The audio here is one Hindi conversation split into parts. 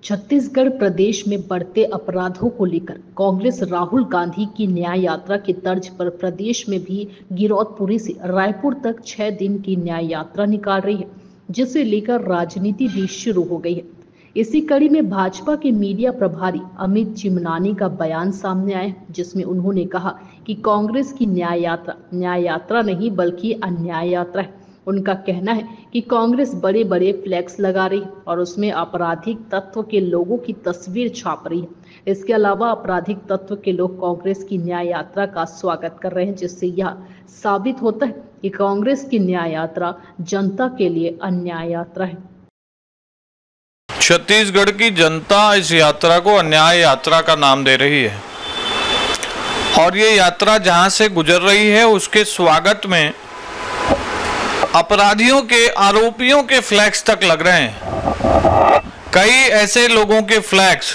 छत्तीसगढ़ प्रदेश में बढ़ते अपराधों को लेकर कांग्रेस राहुल गांधी की न्याय यात्रा के तर्ज पर प्रदेश में भी गिरौदपुरी से रायपुर तक 6 दिन की न्याय यात्रा निकाल रही है, जिसे लेकर राजनीति भी शुरू हो गई है। इसी कड़ी में भाजपा के मीडिया प्रभारी अमित चिमनानी का बयान सामने आया, जिसमें उन्होंने कहा कि कांग्रेस की न्याय यात्रा नहीं बल्कि अन्याय यात्रा है। उनका कहना है कि कांग्रेस बड़े बड़े फ्लैक्स लगा रही है और उसमें आपराधिक तत्व के लोगों की तस्वीर छाप रही है। इसके अलावा आपराधिक तत्व के लोग कांग्रेस की न्याय यात्रा का स्वागत कर रहे हैं, जिससे यह साबित होता है कि कांग्रेस की न्याय यात्रा जनता के लिए अन्याय यात्रा है। छत्तीसगढ़ की जनता इस यात्रा को अन्याय यात्रा का नाम दे रही है और ये यात्रा जहां से गुजर रही है उसके स्वागत में अपराधियों के, आरोपियों के फ्लैग्स तक लग रहे हैं। कई ऐसे लोगों के फ्लैग्स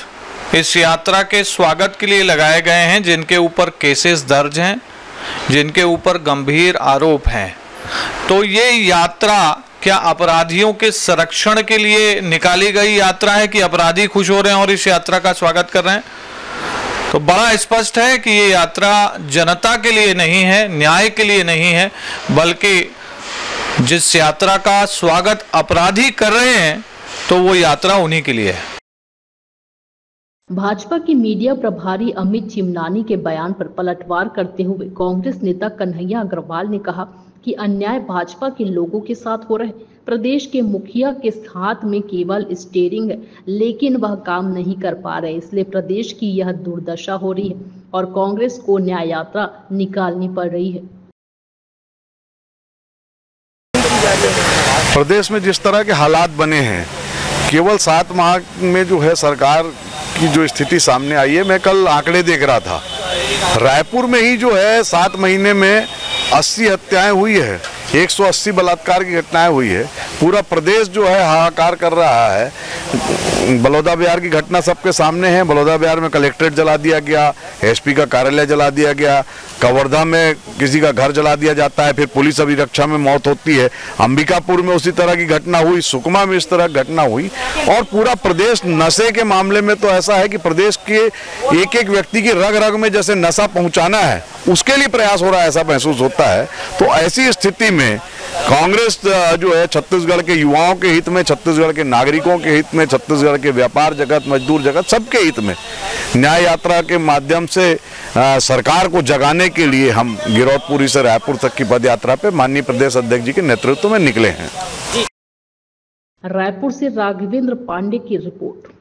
इस यात्रा के स्वागत के लिए लगाए गए हैं जिनके ऊपर केसेस दर्ज हैं, जिनके ऊपर गंभीर आरोप हैं। तो ये यात्रा क्या अपराधियों के संरक्षण के लिए निकाली गई यात्रा है कि अपराधी खुश हो रहे हैं और इस यात्रा का स्वागत कर रहे हैं? तो बड़ा स्पष्ट है कि ये यात्रा जनता के लिए नहीं है, न्याय के लिए नहीं है, बल्कि जिस यात्रा का स्वागत अपराधी कर रहे हैं तो वो यात्रा उन्हीं के लिए है। भाजपा के मीडिया प्रभारी अमित चिमनानी के बयान पर पलटवार करते हुए कांग्रेस नेता कन्हैया अग्रवाल ने कहा कि अन्याय भाजपा के लोगों के साथ हो रहा है। प्रदेश के मुखिया के हाथ में केवल स्टीयरिंग है, लेकिन वह काम नहीं कर पा रहे, इसलिए प्रदेश की यह दुर्दशा हो रही है और कांग्रेस को न्याय यात्रा निकालनी पड़ रही है। प्रदेश में जिस तरह के हालात बने हैं, केवल 7 माह में जो है सरकार की जो स्थिति सामने आई है, मैं कल आंकड़े देख रहा था, रायपुर में ही जो है 7 महीने में 80 हत्याएं हुई है, 180 बलात्कार की घटनाएं हुई है। पूरा प्रदेश जो है हाहाकार कर रहा है। बलौदा बिहार की घटना सबके सामने है। बलौदा बिहार में कलेक्ट्रेट जला दिया गया, एसपी का कार्यालय जला दिया गया, कवर्धा में किसी का घर जला दिया जाता है, फिर पुलिस अभिरक्षा में मौत होती है। अंबिकापुर में उसी तरह की घटना हुई, सुकमा में इस तरह की घटना हुई। और पूरा प्रदेश नशे के मामले में तो ऐसा है कि प्रदेश के एक एक व्यक्ति की रग रग में जैसे नशा पहुंचाना है, उसके लिए प्रयास हो रहा है, ऐसा महसूस होता है। तो ऐसी स्थिति में कांग्रेस जो है छत्तीसगढ़ के युवाओं के हित में, छत्तीसगढ़ के नागरिकों के हित में, छत्तीसगढ़ के व्यापार जगत, मजदूर जगत, सबके हित में न्याय यात्रा के माध्यम से सरकार को जगाने के लिए हम गिरौदपुरी से रायपुर तक की पद यात्रा पे माननीय प्रदेश अध्यक्ष जी के नेतृत्व में निकले हैं। रायपुर से राघवेंद्र पांडे की रिपोर्ट।